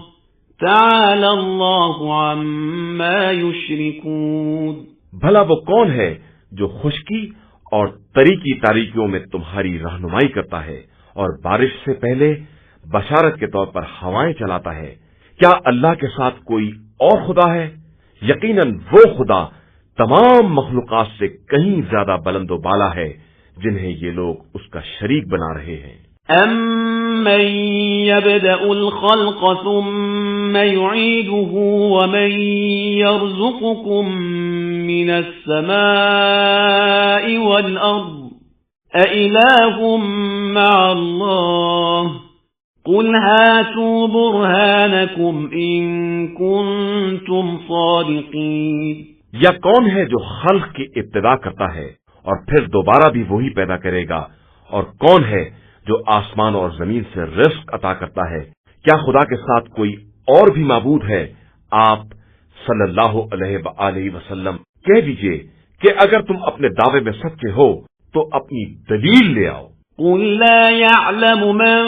Speaker 2: تَعَالَى اللَّهُ عَمَّا يُشْرِكُونَ۔
Speaker 1: بھلا وہ کون ہے جو خشکی اور تری کی تاریکیوں میں تمہاری رہنمائی کرتا ہے اور بارش سے پہلے بشارت کے طور پر ہوائیں چلاتا ہے؟ کیا اللہ کے ساتھ کوئی اور خدا ہے؟ یقیناً وہ خدا تمام مخلوقات سے کہیں زیادہ بلند و بالا ہے جنہیں یہ لوگ اس کا شریک بنا رہے ہیں۔
Speaker 2: أَمَّن يَبْدَأُ الْخَلْقَ ثُمَّ يُعِيدُهُ وَمَن يَرْزُقُكُم مِّنَ السَّمَاءِ وَالْأَرْضِ أَإِلَٰهٌ مَّعَ اللَّهِ قُلْ هَاتُوا بُرْهَانَكُمْ إِن كُنتُمْ صَادِقِينَ۔
Speaker 1: یا کون ہے جو خلق کی ابتدا کرتا ہے اور پھر دوبارہ بھی وہی پیدا کرے گا؟ اور کون ہے جو آسمان اور زمین سے رزق عطا کرتا ہے؟ کیا خدا کے ساتھ کوئی اور بھی معبود ہے؟ آپ صلی اللہ علیہ وآلہ وسلم کہہ دیجئے کہ اگر تم اپنے دعوے میں سچے ہو تو اپنی دلیل لے آؤ۔
Speaker 2: قُل لَّا يَعْلَمُ مَن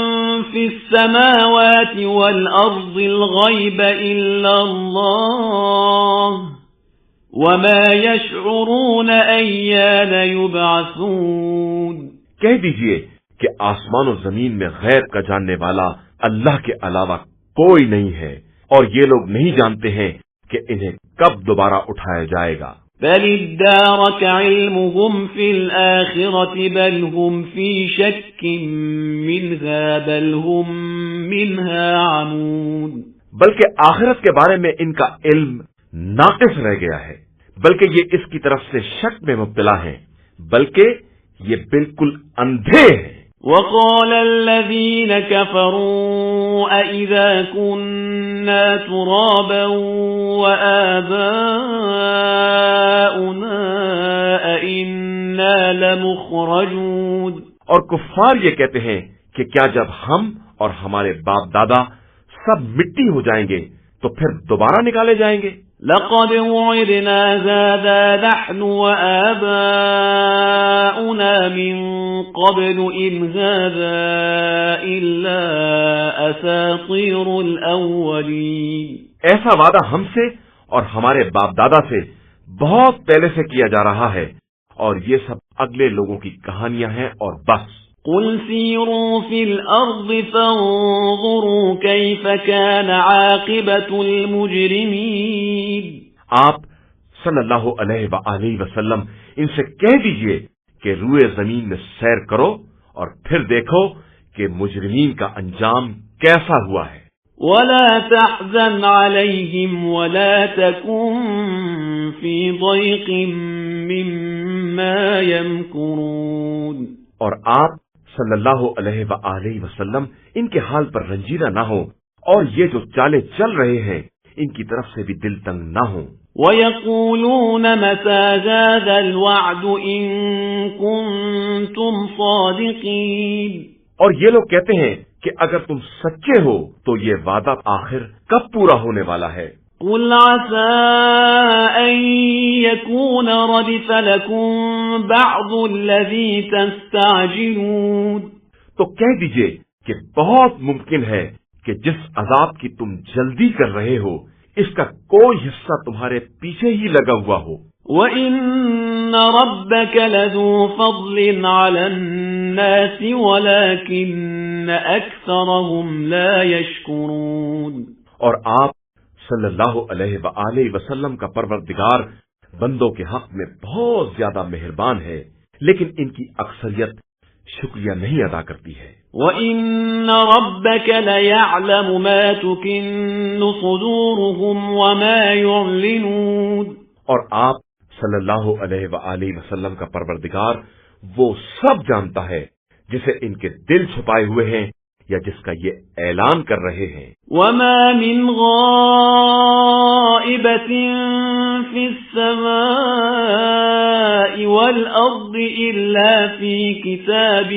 Speaker 2: فِي السَّمَاوَاتِ وَالْأَرْضِ الْغَيْبَ إِلَّا اللَّهُ وَمَا يَشْعُرُونَ أَيَّانَ يُبْعَثُونَ۔
Speaker 1: کہہ دیجئے کہ آسمان و زمین میں غیب کا جاننے والا اللہ کے علاوہ کوئی نہیں ہے، اور یہ لوگ نہیں جانتے ہیں کہ انہیں کب دوبارہ اٹھایا جائے گا۔
Speaker 2: بَلِ ادَّارَكَ عِلْمُهُمْ فِي الْآخِرَةِ بَلْ هُمْ فِي شَكٍّ مِّنْهَا بَلْ هُمْ مِنْهَا عَمُونَ۔
Speaker 1: بلکہ آخرت کے بارے میں ان کا علم ناقص رہ گیا ہے، بلکہ یہ اس کی طرف سے شک میں مبتلا ہیں، بلکہ یہ بالکل اندھے ہیں۔
Speaker 2: وَقَالَ الَّذِينَ كَفَرُوا أَإِذَا كُنَّا تُرَابًا وَآبَاؤُنَا أَإِنَّا لَمُخْرَجُونَ۔
Speaker 1: اور کفار یہ کہتے ہیں کہ کیا جب ہم اور ہمارے باپ دادا سب مٹی ہو جائیں گے تو پھر دوبارہ نکالے جائیں گے؟
Speaker 2: لَقَدْ وُعِدْنَا هَٰذَا نَحْنُ وَآبَاؤُنَا مِن قَبْلُ إِنْ هَٰذَا إِلَّا أَسَاطِيرُ الْأَوَّلِينَ۔
Speaker 1: ایسا وعدہ ہم سے اور ہمارے باپ دادا سے بہت پہلے سے کیا جا رہا ہے، اور یہ سب اگلے لوگوں کی کہانیاں ہیں اور بس۔
Speaker 2: قُلْ سِيرُوا فِي الْأَرْضِ فَانظُرُوا كَيْفَ كَانَ عَاقِبَةُ الْمُجْرِمِينَ۔
Speaker 1: آپ صلی اللہ علیہ وآلہ وسلم ان سے کہہ دیجئے کہ روئے زمین میں سیر کرو اور پھر دیکھو کہ مجرمین کا انجام کیسا ہوا ہے۔
Speaker 2: وَلَا تَحْزَنْ عَلَيْهِمْ وَلَا تَكُنْ فِي ضَيْقٍ مِّمَّا يَمْكُرُونَ۔
Speaker 1: اور آپ صلی اللہ علیہ وآلہ وسلم ان کے حال پر رنجیدہ نہ ہو، اور یہ جو چالیں چل رہے ہیں ان کی طرف سے بھی دل تنگ نہ ہو۔
Speaker 2: وَيَقُولُونَ مَتَىٰ هَٰذَا الْوَعْدُ إِن كُنتُمْ صَادِقِينَ۔
Speaker 1: اور یہ لوگ کہتے ہیں کہ اگر تم سچے ہو تو یہ وعدہ آخر کب پورا ہونے والا ہے؟
Speaker 2: قُلْ عَسَىٰ أَن يَكُونَ رَدِفَ لَكُم بَعْضُ الَّذِي تَسْتَعْجِلُونَ۔
Speaker 1: تو کہہ دیجئے کہ بہت ممکن ہے کہ جس عذاب کی تم جلدی کر رہے ہو اس کا کوئی حصہ تمہارے پیچھے ہی لگا ہوا ہو۔
Speaker 2: وَإِنَّ رَبَّكَ لَذُو فَضْلٍ عَلَى النَّاسِ وَلَٰكِنَّ أَكْثَرَهُمْ لَا يَشْكُرُونَ۔
Speaker 1: اور آپ صلی اللہ علیہ وآلہ وسلم کا پروردگار بندوں کے حق میں بہت زیادہ مہربان ہے، لیکن ان کی اکثریت شکریہ نہیں ادا کرتی ہے۔
Speaker 2: وَإِنَّ رَبَّكَ لَيَعْلَمُ مَا تُكِنُّ صُدُورُهُمْ وَمَا يُعْلِنُونَ،
Speaker 1: اور آپ صلی اللہ علیہ وآلہ وسلم کا پروردگار وہ سب جانتا ہے جسے ان کے دل چھپائے ہوئے ہیں یا جس کا یہ اعلان کر رہے ہیں۔
Speaker 2: وَمَا مِنْ غَائِبَةٍ فِي السَّمَاءِ وَالْأَرْضِ إِلَّا فِي كِتَابٍ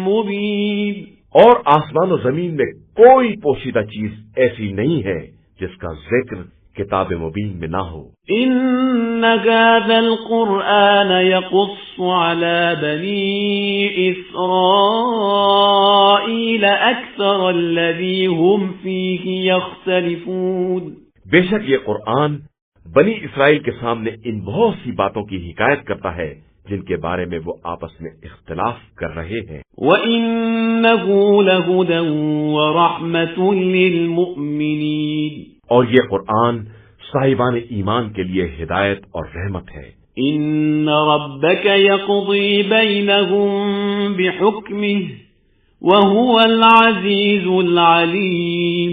Speaker 2: مُبِينٍ،
Speaker 1: اور آسمان و زمین میں کوئی پوشیدہ چیز ایسی نہیں ہے جس کا ذکر کتاب مبین میں نہ ہو۔
Speaker 2: إِنَّ هَذَا الْقُرْآنَ يَقُصُّ عَلَى بَنِي إِسْرَائِيلَ أَكْثَرَ الَّذِي هُمْ فِيهِ يَخْتَلِفُونَ،
Speaker 1: بے شک یہ قرآن بنی اسرائیل کے سامنے ان بہت سی باتوں کی حکایت کرتا ہے جن کے بارے میں وہ آپس میں اختلاف کر رہے ہیں۔
Speaker 2: وَإِنَّهُ لَهُدًى وَرَحْمَةٌ لِّلْمُؤْمِنِينَ،
Speaker 1: اور یہ قرآن صاحبان ایمان کے لیے ہدایت اور رحمت ہے۔
Speaker 2: إِنَّ رَبَّكَ يَقْضِي بَيْنَهُم بِحُكْمِهِ وَهُوَ الْعَزِيزُ الْعَلِيمُ،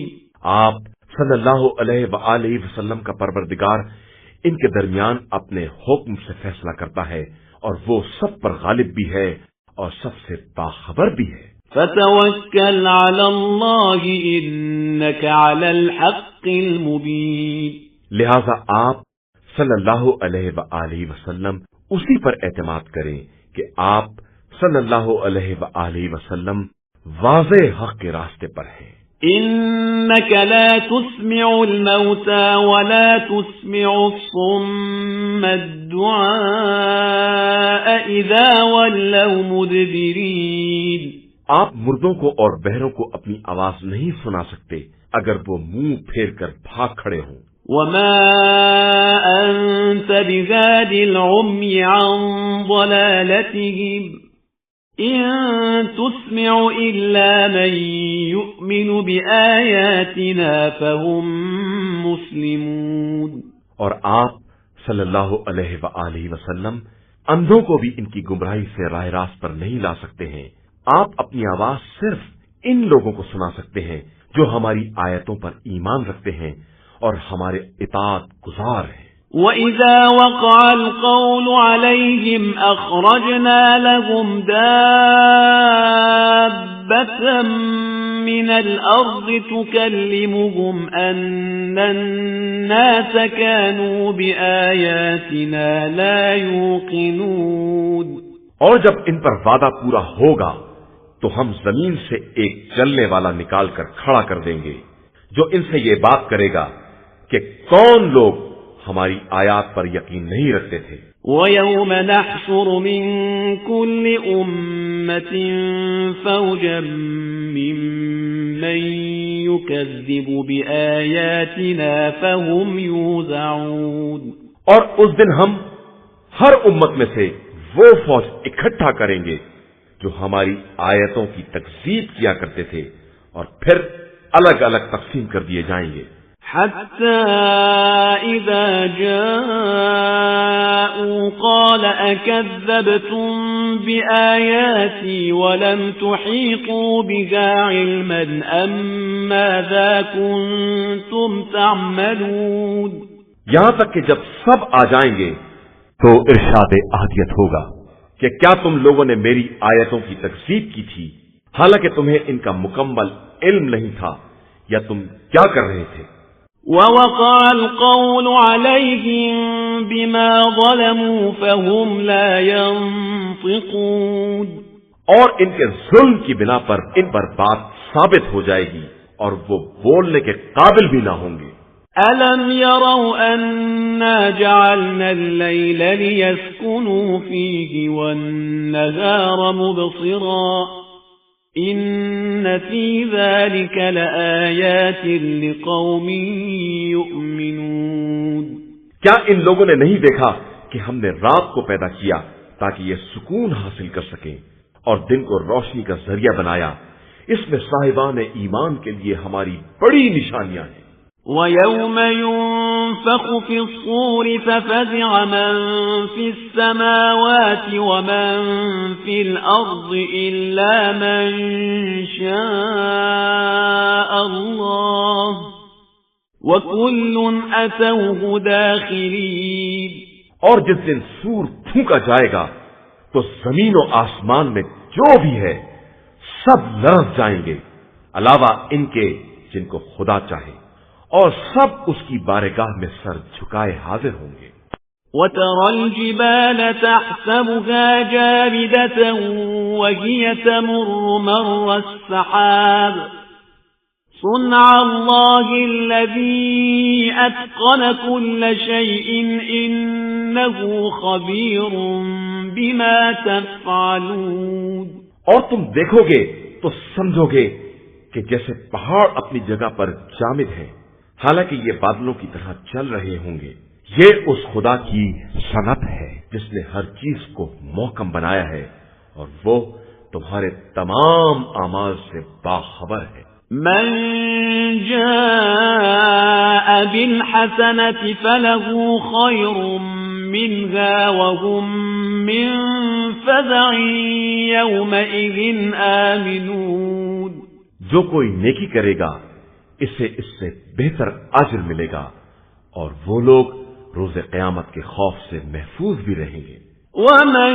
Speaker 1: آپ صلی اللہ علیہ وآلہ وسلم کا پروردگار ان کے درمیان اپنے حکم سے فیصلہ کرتا ہے اور وہ سب پر غالب بھی ہے اور سب سے باخبر بھی ہے۔
Speaker 2: فَتَوَكَّلْ عَلَى اللَّهِ إِنَّكَ عَلَى الْحَقِّ الْمُبِينِ،
Speaker 1: لہذا آپ صلی اللہ علیہ وآلہ وسلم اسی پر اعتماد کریں کہ آپ صلی اللہ علیہ وآلہ وسلم واضح حق کے راستے پر ہیں۔
Speaker 2: إِنَّكَ لَا تُسْمِعُ الْمَوْتَى وَلَا تُسْمِعُ الصُّمَّ الدُّعَاءَ إِذَا وَلَّوْا مُدْبِرِينَ،
Speaker 1: آپ مردوں کو اور بہروں کو اپنی آواز نہیں سنا سکتے اگر وہ منہ پھیر کر بھاگ کھڑے ہوں۔
Speaker 2: وَمَا أَنْتَ بِهَادِ الْعُمْيِ عَنْ ضَلَالَتِهِمْ إِن تُسْمِعُ إِلَّا مَن يُؤْمِنُ بِآيَاتِنَا فَهُمْ مُسْلِمُونَ،
Speaker 1: اور آپ صلی اللہ علیہ وآلہ وسلم اندھوں کو بھی ان کی گمراہی سے راہ راست پر نہیں لا سکتے ہیں۔ آپ اپنی آواز صرف ان لوگوں کو سنا سکتے ہیں جو ہماری آیتوں پر ایمان رکھتے ہیں اور ہمارے اطاعت گزار ہیں۔
Speaker 2: وَإِذَا وَقَعَ الْقَوْلُ عَلَيْهِمْ أَخْرَجْنَا لَهُمْ دَابَّةً مِّنَ الْأَرْضِ تُكَلِّمُهُمْ أَنَّ النَّاسَ كَانُوا بِآيَاتِنَا لَا يُوقِنُونَ،
Speaker 1: اور جب ان پر وعدہ پورا ہوگا تو ہم زمین سے ایک چلنے والا نکال کر کھڑا کر دیں گے جو ان سے یہ بات کرے گا کہ کون لوگ ہماری آیات پر یقین نہیں رکھتے تھے۔
Speaker 2: وَيَوْمَ نَحْشُرُ مِن كُلِّ أُمَّةٍ فَوْجًا مِّمَّن يُكَذِّبُ بِآيَاتِنَا فَهُمْ يُوزَعُونَ،
Speaker 1: اور اس دن ہم ہر امت میں سے وہ فوج اکٹھا کریں گے جو ہماری آیتوں کی تکذیب کیا کرتے تھے اور پھر الگ الگ تقسیم کر دیے جائیں گے۔
Speaker 2: حَتَّى إِذَا جَاءُوا قَالَ أَكَذَّبْتُمْ بِآيَاتِي وَلَمْ تُحِيطُوا بِهَا عِلْمًا أَمْ مَاذَا كُنْتُمْ تَعْمَلُونَ،
Speaker 1: یہاں تک کہ جب سب آ جائیں گے تو ارشاد احدیت ہوگا کہ کیا تم لوگوں نے میری آیتوں کی تکذیب کی تھی حالانکہ تمہیں ان کا مکمل علم نہیں تھا، یا تم کیا کر رہے تھے؟
Speaker 2: وَوَقَعَ الْقَوْلُ عَلَيْهِمْ بِمَا ظَلَمُوا فَهُمْ لَا يَنطِقُونَ،
Speaker 1: اور ان کے ظلم کی بنا پر ان پر بات ثابت ہو جائے گی اور وہ بولنے کے قابل بھی نہ ہوں گے۔
Speaker 2: أَلَمْ يَرَوْا أَنَّا جَعَلْنَا اللَّيْلَ لِيَسْكُنُوا فِيهِ وَالنَّهَارَ مُبْصِرًا إِنَّ فِي ذَلِكَ لَآيَاتٍ لِقَوْمٍ يُؤْمِنُونَ،
Speaker 1: کیا ان لوگوں نے نہیں دیکھا کہ ہم نے رات کو پیدا کیا تاکہ یہ سکون حاصل کر سکیں اور دن کو روشنی کا ذریعہ بنایا؟ اس میں صاحبان ایمان کے لیے ہماری بڑی نشانیاں ہیں۔
Speaker 2: وَيَوْمَ يُنفَخُ فِي الصُّورِ فَفَزِعَ مَن فِي السَّمَاوَاتِ وَمَن فِي الْأَرْضِ إِلَّا مَن شَاءَ اللَّهُ وَكُلٌّ أَتَوْهُ دَاخِرِينَ۔
Speaker 1: اور جس دن سور پھونکا جائے گا تو زمین و آسمان میں جو بھی ہے سب لرز جائیں گے، علاوہ ان کے جن کو خدا چاہے، اور سب اس کی بارگاہ میں سر جھکائے حاضر ہوں گے۔
Speaker 2: وَتَرَى الْجِبَالَ تَحْسَبُهَا جَامِدَةً وَهِيَ تَمُرُّ مَرَّ السَّحَابِ صُنْعَ اللَّهِ الَّذِي أَتْقَنَ كُلَّ شَيْءٍ إِنَّهُ خَبِيرٌ بِمَا تَفْعَلُونَ۔
Speaker 1: اور تم دیکھو گے تو سمجھو گے کہ جیسے پہاڑ اپنی جگہ پر جامد ہے، حالانکہ یہ بادلوں کی طرح چل رہے ہوں گے، یہ اس خدا کی صنعت ہے جس نے ہر چیز کو محکم بنایا ہے، اور وہ تمہارے تمام اعمال سے باخبر ہے۔
Speaker 2: من جاء بالحسنة فله خير منها وهم من فزع يومئذ آمنون۔
Speaker 1: جو کوئی نیکی کرے گا اس سے بہتر اجر ملے گا، اور وہ لوگ روز قیامت کے خوف سے محفوظ بھی رہیں گے۔
Speaker 2: ومن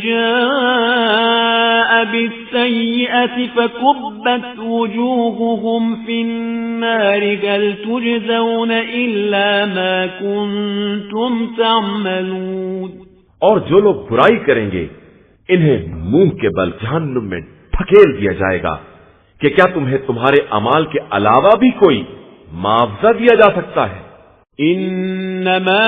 Speaker 2: جاء بالسيئة فكبت وجوههم في النار هل تجزون إلا ما كنتم تعملون۔
Speaker 1: اور جو لوگ برائی کریں گے انہیں منہ کے بل جہنم میں ڈھکیل دیا جائے گا کہ کیا تمہیں تمہارے اعمال کے علاوہ بھی کوئی معاوضہ دیا جا سکتا ہے؟
Speaker 2: انما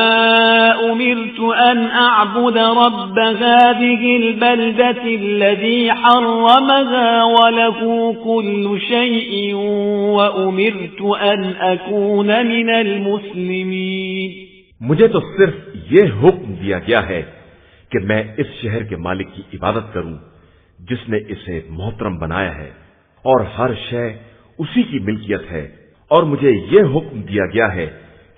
Speaker 2: امرت ان اعبد رب هذه البلدة الذي حرمها وله كل شيء وامرت ان اكون من المسلمين۔
Speaker 1: مجھے تو صرف یہ حکم دیا گیا ہے کہ میں اس شہر کے مالک کی عبادت کروں جس نے اسے محترم بنایا ہے، اور ہر شے اسی کی ملکیت ہے، اور مجھے یہ حکم دیا گیا ہے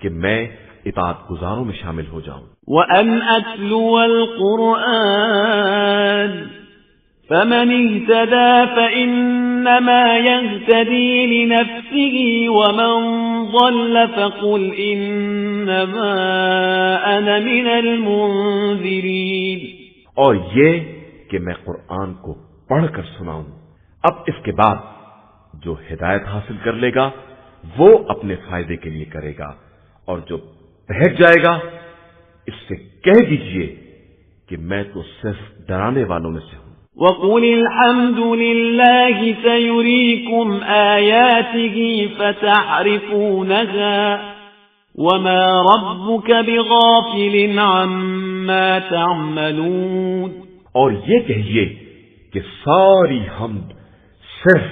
Speaker 1: کہ میں اطاعت گزاروں میں شامل ہو جاؤں۔
Speaker 2: وَأَنْ أَتْلُوَ الْقُرْآنَ فَمَنِ اهْتَدَى فَإِنَّمَا يَهْتَدِي لِنَفْسِهِ وَمَنْ ضَلَّ فَقُلْ إِنَّمَا أَنَا مِنَ الْمُنذِرِينَ۔
Speaker 1: اور یہ کہ میں قرآن کو پڑھ کر سناؤں۔ اب اس کے بعد جو ہدایت حاصل کر لے گا وہ اپنے فائدے کے لیے کرے گا، اور جو بہک جائے گا اس سے کہہ دیجئے کہ میں تو صرف ڈرانے والوں میں سے ہوں۔
Speaker 2: وَقُلِ الْحَمْدُ لِلَّهِ سَيُرِيكُمْ آيَاتِهِ فَتَعْرِفُونَهَا وَمَا رَبُّكَ بِغَافِلٍ عَمَّا تَعْمَلُونَ۔
Speaker 1: اور یہ کہیے کہ ساری حمد صرف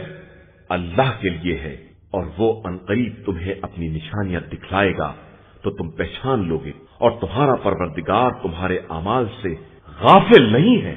Speaker 1: اللہ کے لیے ہے، اور وہ عنقریب تمہیں اپنی نشانیاں دکھلائے گا تو تم پہچان لوگے، اور تمہارا پروردگار تمہارے اعمال سے غافل نہیں ہے۔